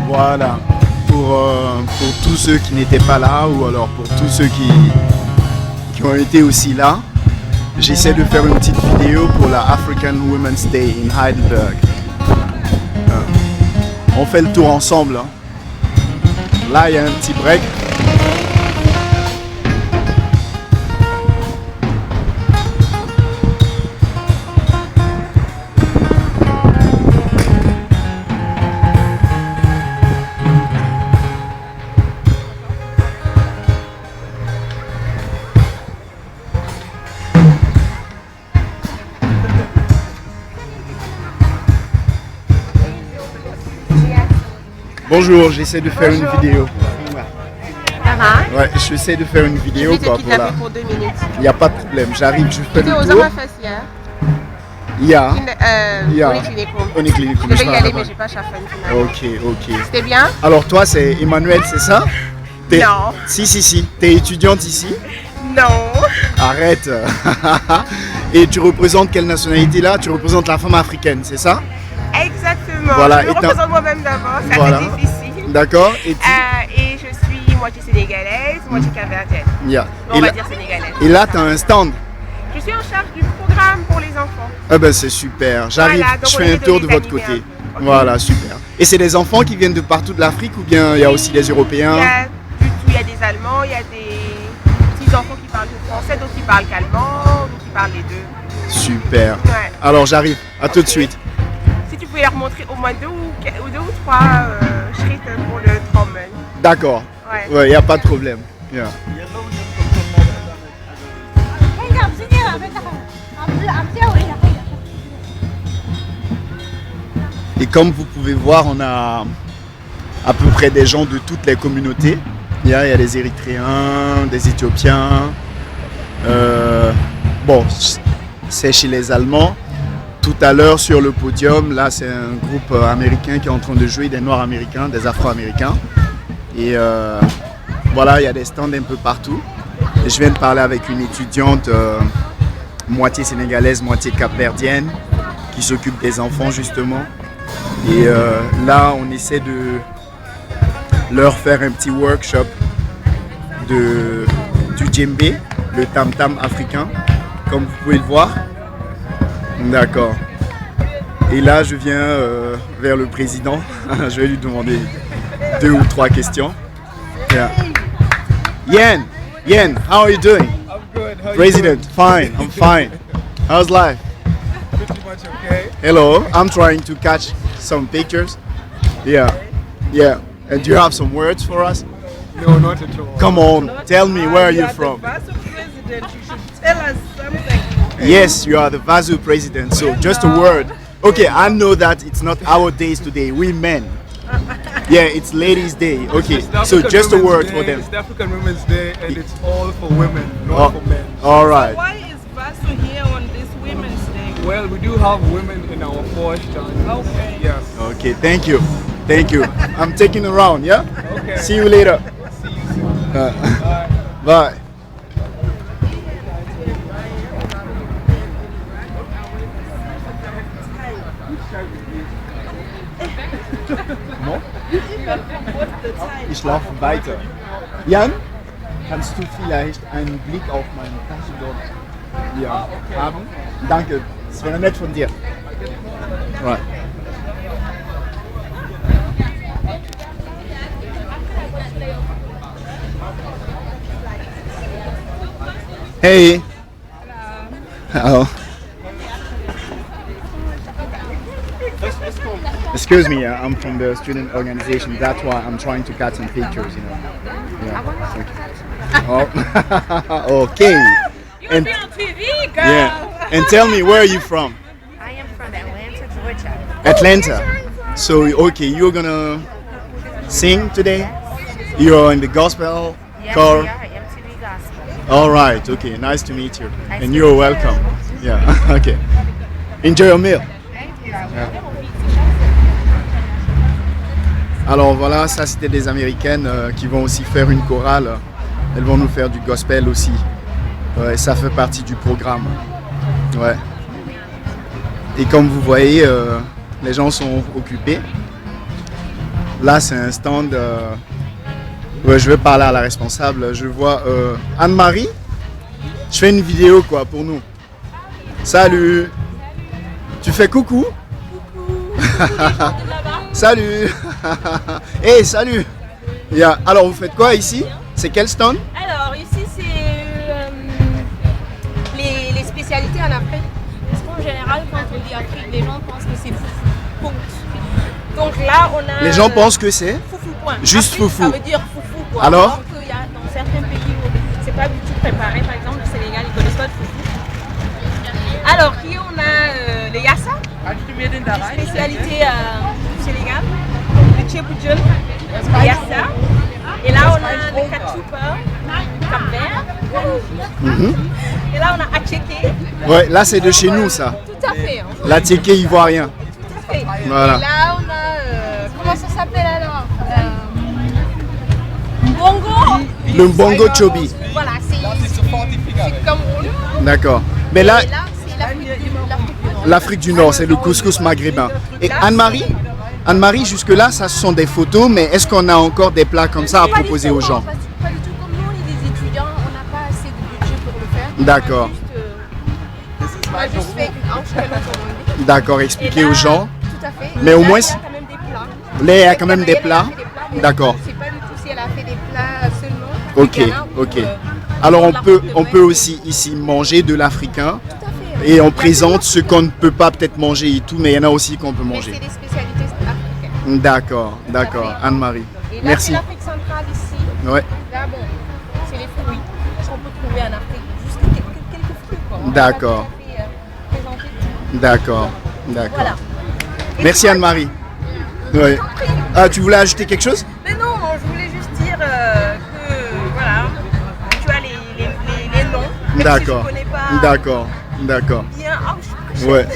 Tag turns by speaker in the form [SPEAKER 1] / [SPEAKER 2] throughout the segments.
[SPEAKER 1] Voilà. Pour tous ceux qui n'étaient pas là ou alors pour tous ceux qui ont été aussi là, j'essaie de faire une petite vidéo pour la African Women's Day in Heidelberg. On fait le tour ensemble. Hein. Là, il y a un petit break. Bonjour, j'essaie de faire une vidéo.
[SPEAKER 2] Ça va?
[SPEAKER 1] Ouais, j'essaie de faire une vidéo.
[SPEAKER 2] Je vais te kidnapper pour 2 minutes.
[SPEAKER 1] Il n'y a pas de problème, j'arrive, je fais
[SPEAKER 2] Tu es
[SPEAKER 1] le
[SPEAKER 2] aux
[SPEAKER 1] tour.
[SPEAKER 2] Amafas hier?
[SPEAKER 1] Ja.
[SPEAKER 2] Ja.
[SPEAKER 1] Uniklinikum.
[SPEAKER 2] Je devais y aller, mais j'ai pas chaffé finalement.
[SPEAKER 1] Ok.
[SPEAKER 2] C'était bien?
[SPEAKER 1] Alors toi, c'est Emmanuel, c'est ça?
[SPEAKER 2] Non.
[SPEAKER 1] Si. T'es étudiante ici?
[SPEAKER 2] Non.
[SPEAKER 1] Arrête. Et tu représentes quelle nationalité là? Tu représentes la femme africaine, c'est ça?
[SPEAKER 2] Exactement.
[SPEAKER 1] Voilà,
[SPEAKER 2] Je me représente moi-même d'abord, c'est
[SPEAKER 1] voilà.
[SPEAKER 2] assez difficile.
[SPEAKER 1] D'accord.
[SPEAKER 2] Et je suis moitié sénégalaise, moitié capverdienne.
[SPEAKER 1] Yeah.
[SPEAKER 2] On va dire sénégalaise.
[SPEAKER 1] Et là, tu as un stand.
[SPEAKER 2] Je suis en charge du programme pour les enfants.
[SPEAKER 1] Ah ben c'est super. J'arrive,
[SPEAKER 2] Voilà, donc
[SPEAKER 1] je fais un tour de votre côté.
[SPEAKER 2] Okay.
[SPEAKER 1] Voilà, super. Et c'est des enfants qui viennent de partout de l'Afrique ou bien il y a aussi des Européens?
[SPEAKER 2] Il y a des Allemands, il y a des petits enfants qui parlent le français, d'autres qui parlent qu'allemand, d'autres qui parlent les deux.
[SPEAKER 1] Super.
[SPEAKER 2] Ouais.
[SPEAKER 1] Alors j'arrive, à tout de suite.
[SPEAKER 2] Si tu pouvais leur montrer au moins deux ou trois schritt pour le trommel.
[SPEAKER 1] D'accord. Ouais, il n'y a pas de problème. Yeah. Et comme vous pouvez voir, on a à peu près des gens de toutes les communautés. Il y a des Érythréens, des Éthiopiens. Bon, c'est chez les Allemands. Tout à l'heure sur le podium, là c'est un groupe américain qui est en train de jouer, des Noirs américains, des Afro-américains. Et voilà, il y a des stands un peu partout. Et je viens de parler avec une étudiante moitié sénégalaise, moitié capverdienne, qui s'occupe des enfants justement. Et là, on essaie de leur faire un petit workshop du djembé, le tam-tam africain, comme vous pouvez le voir. D'accord. Et là, je viens vers le président. Je vais lui demander 2 ou 3 questions. Yeah. Yen, how are you doing?
[SPEAKER 3] I'm good. How
[SPEAKER 1] President, fine. I'm fine. How's life?
[SPEAKER 3] Pretty much okay.
[SPEAKER 1] Hello. I'm trying to catch some pictures. Yeah. And do you have some words for us?
[SPEAKER 3] No, not at all.
[SPEAKER 1] Come on, tell me, where are you from?
[SPEAKER 4] Vice President, you should tell us something.
[SPEAKER 1] Yes, you are the Vazu president, so just a word. Okay, I know that it's not our days today, we men. Yeah, it's ladies' day. Okay,
[SPEAKER 3] It's
[SPEAKER 1] so
[SPEAKER 3] African
[SPEAKER 1] just a
[SPEAKER 3] Women's
[SPEAKER 1] word
[SPEAKER 3] Day,
[SPEAKER 1] for them.
[SPEAKER 3] It's the African Women's Day and it's all for women, not for men.
[SPEAKER 1] All right.
[SPEAKER 4] Why is Vasu here on this Women's Day?
[SPEAKER 3] Well, we do have women in our Vorstand.
[SPEAKER 4] Okay.
[SPEAKER 3] Yes.
[SPEAKER 1] Okay, thank you. I'm taking around, yeah?
[SPEAKER 3] Okay.
[SPEAKER 1] See you later.
[SPEAKER 3] See you soon.
[SPEAKER 1] Bye. No? Ich laufe weiter. Jan, kannst du vielleicht einen Blick auf meine Tasche dort haben? Danke, das wäre nett von dir. Right. Hey. Hello. Excuse me, I'm from the student organization. That's why I'm trying to catch some pictures, you know. Yeah. Oh. Okay.
[SPEAKER 4] You will be on TV, girl.
[SPEAKER 1] Yeah. And tell me, where are you from?
[SPEAKER 5] I am from Atlanta, Georgia.
[SPEAKER 1] Atlanta. So, okay, you're gonna sing today? You're in the gospel
[SPEAKER 5] Yes,
[SPEAKER 1] choir?
[SPEAKER 5] we are MTV Gospel.
[SPEAKER 1] All right, okay, nice to meet you.
[SPEAKER 5] Nice
[SPEAKER 1] And
[SPEAKER 5] to
[SPEAKER 1] you're
[SPEAKER 5] meet you.
[SPEAKER 1] welcome. Yeah, okay. Enjoy your meal.
[SPEAKER 5] Thank you.
[SPEAKER 1] Alors voilà, ça c'était des Américaines qui vont aussi faire une chorale. Elles vont nous faire du gospel aussi. Ouais, ça fait partie du programme. Ouais. Et comme vous voyez, les gens sont occupés. Là, c'est un stand. Ouais, je vais parler à la responsable. Je vois Anne-Marie. Je fais une vidéo quoi pour nous. Salut. Tu fais coucou. Salut. Hey, salut. Alors, vous faites quoi ici? C'est quel stand?
[SPEAKER 6] Alors ici c'est les spécialités en Afrique. Parce qu'en général quand on dit Afrique, les gens pensent que c'est foufou. Point. Donc là on a...
[SPEAKER 1] Les gens pensent que c'est
[SPEAKER 6] foufou point.
[SPEAKER 1] Juste
[SPEAKER 6] Afrique,
[SPEAKER 1] foufou.
[SPEAKER 6] Ça veut dire foufou quoi.
[SPEAKER 1] Alors
[SPEAKER 6] qu'il y a dans certains pays où c'est pas du tout préparé. Par exemple le Sénégal ils connaissent pas de foufou. Alors ici on a les yassa. Spécialité du Sénégal. Le tchèpoudjon, le yassa. Et là, on a le katchoupa, le Cap-Vert. Et là, on a Atchéké.
[SPEAKER 1] Ouais, là c'est de chez nous ça.
[SPEAKER 6] Tout à fait. Hein.
[SPEAKER 1] La tieke ivoirien.
[SPEAKER 6] Tout à fait.
[SPEAKER 1] Voilà.
[SPEAKER 6] Et là, on a. Comment ça s'appelle alors Bongo.
[SPEAKER 1] Le Bongo Chobi.
[SPEAKER 6] Voilà, c'est comme on.
[SPEAKER 1] D'accord. Mais là,
[SPEAKER 6] Et là, c'est l'Afrique du Nord.
[SPEAKER 1] l'Afrique du Nord, c'est le couscous maghrébin. Et Anne-Marie, jusque-là, ça ce sont des photos, mais est-ce qu'on a encore des plats comme ça à proposer aux gens?
[SPEAKER 6] Pas du tout comme nous, on est des étudiants, on n'a pas assez de budget pour le faire.
[SPEAKER 1] D'accord.
[SPEAKER 6] On a juste fait une hanche comme on dit.
[SPEAKER 1] D'accord, expliquer aux gens.
[SPEAKER 6] Tout à fait.
[SPEAKER 1] Mais au
[SPEAKER 6] Là,
[SPEAKER 1] moins,
[SPEAKER 6] il y a quand même des plats.
[SPEAKER 1] là, il y a quand même des
[SPEAKER 6] Elle a
[SPEAKER 1] plats.
[SPEAKER 6] fait des plats, mais
[SPEAKER 1] D'accord.
[SPEAKER 6] Je ne sais pas du tout si elle a fait des plats seulement.
[SPEAKER 1] Ok,
[SPEAKER 6] Ghana ou,
[SPEAKER 1] ok.
[SPEAKER 6] euh,
[SPEAKER 1] Alors
[SPEAKER 6] pour la route de
[SPEAKER 1] on
[SPEAKER 6] West.
[SPEAKER 1] peut aussi ici manger de l'africain
[SPEAKER 6] Tout à fait.
[SPEAKER 1] et on
[SPEAKER 6] Il y a
[SPEAKER 1] présente
[SPEAKER 6] tout
[SPEAKER 1] ce qu'on ne peut pas peut-être manger et tout, mais il y en a aussi qu'on peut
[SPEAKER 6] Mais
[SPEAKER 1] manger.
[SPEAKER 6] c'est des spécialités africaines.
[SPEAKER 1] D'accord, d'accord. Anne-Marie.
[SPEAKER 6] Et là,
[SPEAKER 1] Merci.
[SPEAKER 6] c'est l'Afrique centrale ici.
[SPEAKER 1] Ouais.
[SPEAKER 6] Là, bon, c'est les fruits. Ce qu'on peut trouver en Afrique. Juste quelques fruits, quoi. On va
[SPEAKER 1] D'accord.
[SPEAKER 6] pas tout à fait, présenter tout.
[SPEAKER 1] D'accord, d'accord.
[SPEAKER 6] Voilà. Et
[SPEAKER 1] Merci
[SPEAKER 6] toi,
[SPEAKER 1] Anne-Marie. Ouais. Ah, tu voulais ajouter quelque chose?
[SPEAKER 2] Mais non, je voulais juste dire que voilà, tu as les noms. Même
[SPEAKER 1] D'accord,
[SPEAKER 2] Si je connais pas
[SPEAKER 1] d'accord, d'accord.
[SPEAKER 2] bien.
[SPEAKER 1] Ouais.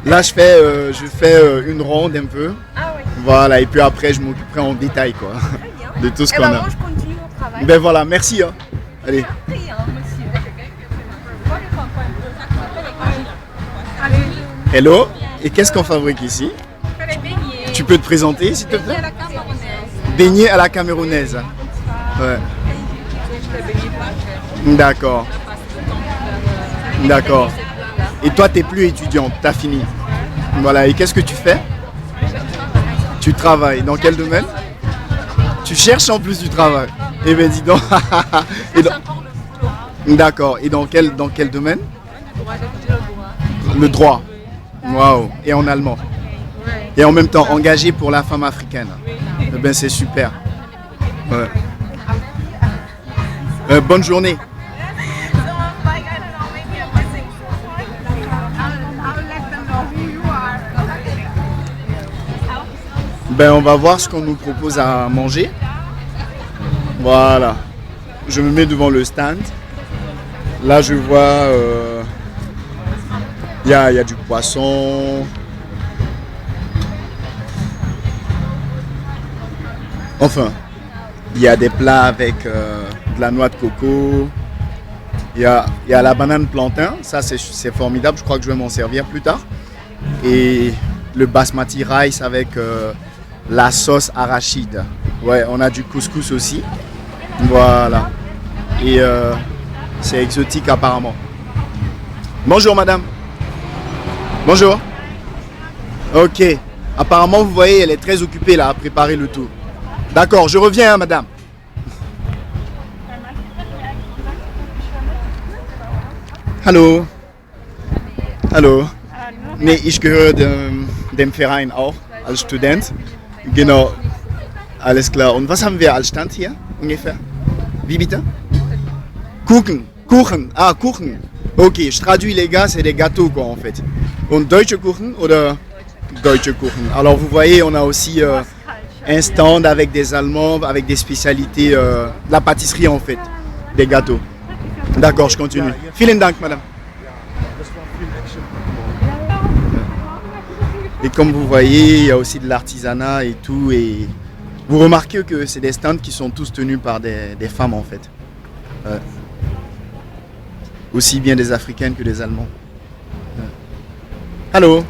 [SPEAKER 1] Là, je fais une ronde un peu.
[SPEAKER 2] Ah oui,
[SPEAKER 1] Voilà, et puis après, je m'occuperai en détail quoi,
[SPEAKER 2] très bien.
[SPEAKER 1] de tout ce
[SPEAKER 2] Eh
[SPEAKER 1] qu'on
[SPEAKER 2] ben,
[SPEAKER 1] a.
[SPEAKER 2] moi, je continue mon travail.
[SPEAKER 1] Ben voilà, merci. Hein. Allez.
[SPEAKER 2] Très bien, monsieur.
[SPEAKER 1] Hello. Et qu'est-ce qu'on fabrique ici? Tu peux te présenter s'il te plaît? Beignet à la camerounaise. Ouais. D'accord. D'accord. Et toi, tu n'es plus étudiante, tu as fini. Voilà, et qu'est-ce que tu fais? Tu travailles. Dans quel domaine? Tu cherches en plus du travail. Eh bien, dis donc. D'accord. Et dans quel domaine? Le droit. Waouh. Et en allemand. Et en même temps, engagé pour la femme africaine. Eh bien, c'est super. Ouais. Bonne journée. Ben, on va voir ce qu'on nous propose à manger. Voilà. Je me mets devant le stand. Là, je vois... Il y a du poisson. Enfin, il y a des plats avec de la noix de coco. Il y a la banane plantain. Ça, c'est formidable. Je crois que je vais m'en servir plus tard. Et le basmati rice avec la sauce arachide. Ouais, on a du couscous aussi. Voilà. Et c'est exotique apparemment. Bonjour madame. Bonjour. Ok. Apparemment, vous voyez, elle est très occupée là à préparer le tout. D'accord, je reviens, hein, madame. Hallo. Hallo. Nee, ich gehöre dem Verein auch als Student. Genau. Alles klar. Und was haben wir als Stand hier ungefähr? Wie bitte? Kuchen. Kuchen. Ah, Kuchen. Ok, je traduis les gars, c'est des gâteaux quoi en fait. Und deutsche Kuchen oder deutsche Kuchen. Alors vous voyez, on a aussi un stand avec des Allemands, avec des spécialités, la pâtisserie en fait, des gâteaux. D'accord, je continue. Vielen Dank, madame. Et comme vous voyez, il y a aussi de l'artisanat et tout. Et vous remarquez que c'est des stands qui sont tous tenus par des femmes en fait. Aussi bien des Africaines que des Allemands. Allô?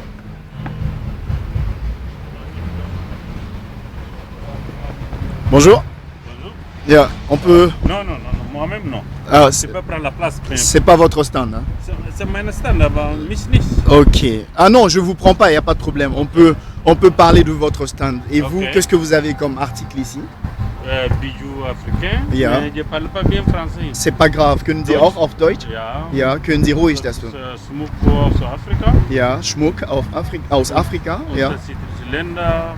[SPEAKER 1] Bonjour. Yeah, on peut...
[SPEAKER 7] Non, moi-même non.
[SPEAKER 1] Ah,
[SPEAKER 7] Je peux prendre la place.
[SPEAKER 1] c'est pas votre stand, hein?
[SPEAKER 7] C'est mon stand, Miss Nice.
[SPEAKER 1] Ok. Ah non, je vous prends pas, il n'y a pas de problème. On peut parler de votre stand. Et vous,
[SPEAKER 7] Ok.
[SPEAKER 1] qu'est-ce que vous avez comme article ici?
[SPEAKER 7] Bijoux africains,
[SPEAKER 1] Ja.
[SPEAKER 7] mais je ne parle pas bien français.
[SPEAKER 1] C'est pas grave. Können Sie auch auf Deutsch?
[SPEAKER 7] Ja.
[SPEAKER 1] Ja, können Sie ruhig das tun?
[SPEAKER 7] Schmuck aus Afrika.
[SPEAKER 1] Ja, Schmuck aus Afrika. Ja.
[SPEAKER 7] Länder,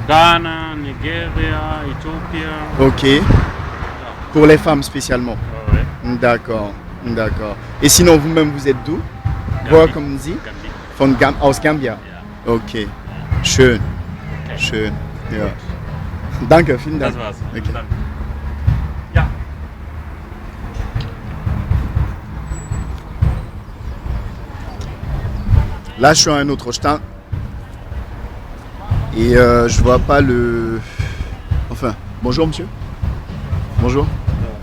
[SPEAKER 7] Ghana, Nigeria, Éthiopie.
[SPEAKER 1] Ok. Pour les femmes spécialement.
[SPEAKER 7] Ouais.
[SPEAKER 1] D'accord. D'accord. Et sinon, vous-même, vous êtes d'où? Woher kommen Sie?
[SPEAKER 7] Gambie.
[SPEAKER 1] Aus Gambia?
[SPEAKER 7] Ja.
[SPEAKER 1] Okay. Schön. Schön. Ja. Danke, vielen Dank.
[SPEAKER 7] Das war's.
[SPEAKER 1] Okay.
[SPEAKER 7] Danke. Ja.
[SPEAKER 1] Là, je suis à un autre stand. Et je vois pas le... Enfin, bonjour monsieur. Bonjour.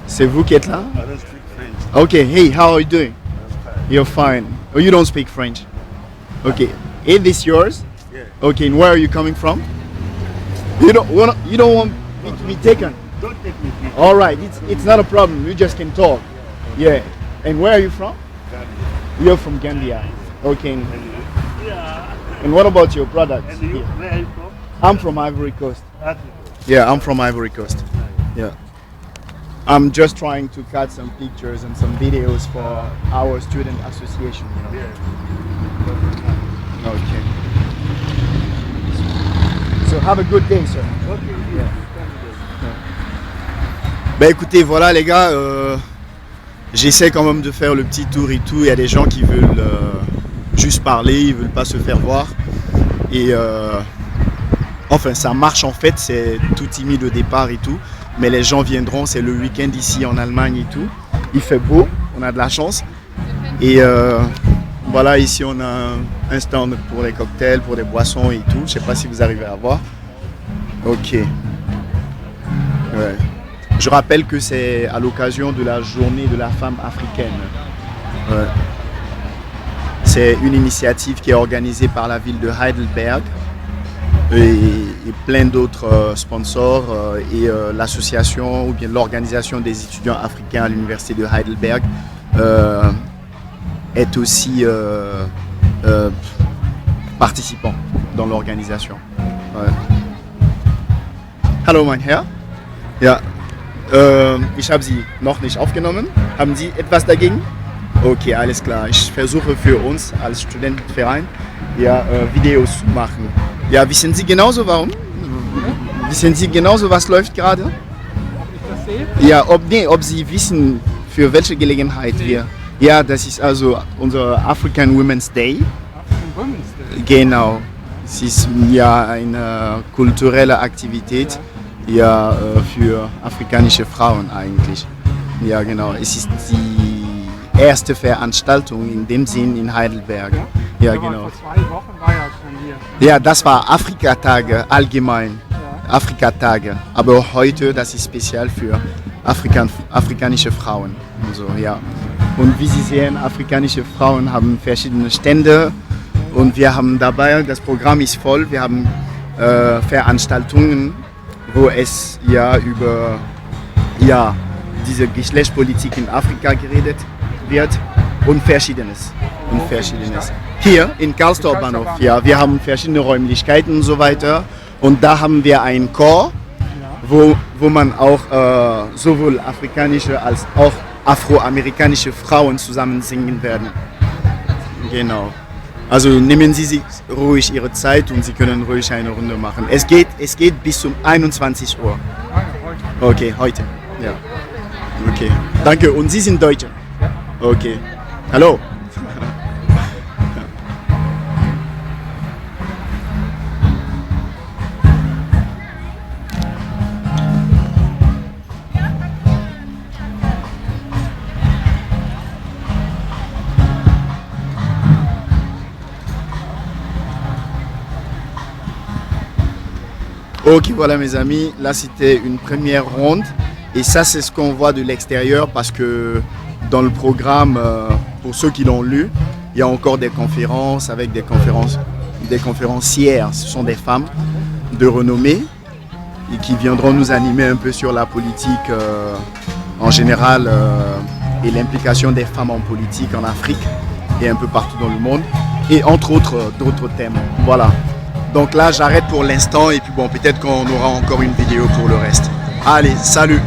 [SPEAKER 1] C'est vous qui êtes là?
[SPEAKER 8] I don't speak French.
[SPEAKER 1] Okay, hey, how are you doing?
[SPEAKER 8] I'm fine.
[SPEAKER 1] You're fine. Oh, you don't speak French. Okay. Is this yours?
[SPEAKER 8] Yeah.
[SPEAKER 1] Okay, and where are you coming from? You don't want it to be taken.
[SPEAKER 8] Don't take me, please.
[SPEAKER 1] All right, it's not a problem. You just can talk. Yeah. And where are you from?
[SPEAKER 8] Gambia.
[SPEAKER 1] You're from Gambia. Okay.
[SPEAKER 8] And you? Yeah.
[SPEAKER 1] And what about your products?
[SPEAKER 8] And you?
[SPEAKER 1] here?
[SPEAKER 8] Where are you from?
[SPEAKER 1] I'm from Ivory Coast.
[SPEAKER 8] Africa.
[SPEAKER 1] Yeah, I'm from Ivory Coast. Yeah. I'm just trying to cut some pictures and some videos for our student association. You know?
[SPEAKER 8] Yeah.
[SPEAKER 1] Okay. So have a good day, sir.
[SPEAKER 8] Okay.
[SPEAKER 1] Yeah.
[SPEAKER 8] Yeah.
[SPEAKER 1] Bah écoutez, voilà les gars, j'essaie quand même de faire le petit tour et tout. Il y a des gens qui veulent juste parler, ils veulent pas se faire voir. Et enfin, ça marche en fait, c'est tout timide au départ et tout. Mais les gens viendront, c'est le week-end ici en Allemagne et tout. Il fait beau, on a de la chance. Et voilà, ici on a un stand pour les cocktails, pour des boissons et tout. Je sais pas si vous arrivez à voir. Ok. Ouais. Je rappelle que c'est à l'occasion de la journée de la femme africaine. Ouais. C'est une initiative qui est organisée par la ville de Heidelberg et plein d'autres sponsors et l'association ou bien l'organisation des étudiants africains à l'université de Heidelberg est aussi participant dans l'organisation. Ouais. Hallo mein Herr. Ja, ich habe Sie noch nicht aufgenommen. Haben Sie etwas dagegen? Okay, alles klar. Ich versuche für uns als Studentenverein Videos zu machen. Ja, wissen Sie genauso warum? Wissen Sie genauso, was läuft gerade?
[SPEAKER 3] Ob ich das sehe?
[SPEAKER 1] Ja, ob Sie wissen, für welche Gelegenheit wir... Ja, das ist also unser African Women's Day.
[SPEAKER 3] African Women's Day.
[SPEAKER 1] Genau. Es ist ja eine kulturelle Aktivität für afrikanische Frauen eigentlich. Ja, genau. Es ist die erste Veranstaltung in dem Sinn in Heidelberg. Ja,
[SPEAKER 3] Wir waren
[SPEAKER 1] genau.
[SPEAKER 3] Vor 2 Wochen war ja schon hier.
[SPEAKER 1] Ja, das war Afrikatage allgemein. Afrikatage. Aber heute, das ist speziell für afrikanische Frauen. Also, ja. Und wie Sie sehen, afrikanische Frauen haben verschiedene Stände und wir haben dabei, das Programm ist voll, wir haben Veranstaltungen, wo es über diese Geschlechtspolitik in Afrika geredet wird und Verschiedenes. Hier in Karlsdorf Bahnhof, ja, wir haben verschiedene Räumlichkeiten und so weiter und da haben wir einen Chor, wo man auch sowohl afrikanische als auch afroamerikanische Frauen zusammen singen werden. Genau. Also nehmen Sie sich ruhig Ihre Zeit und Sie können ruhig eine Runde machen. Es geht bis zum 21 Uhr. Okay, heute. Ja. Okay. Danke. Und Sie sind Deutsche? Okay. Hallo. Ok, voilà mes amis, là c'était une première ronde et ça c'est ce qu'on voit de l'extérieur parce que dans le programme, pour ceux qui l'ont lu, il y a encore des conférences avec des conférencières, ce sont des femmes de renommée et qui viendront nous animer un peu sur la politique en général et l'implication des femmes en politique en Afrique et un peu partout dans le monde, et entre autres d'autres thèmes. Voilà. Donc là, j'arrête pour l'instant et puis bon, peut-être qu'on aura encore une vidéo pour le reste. Allez, salut!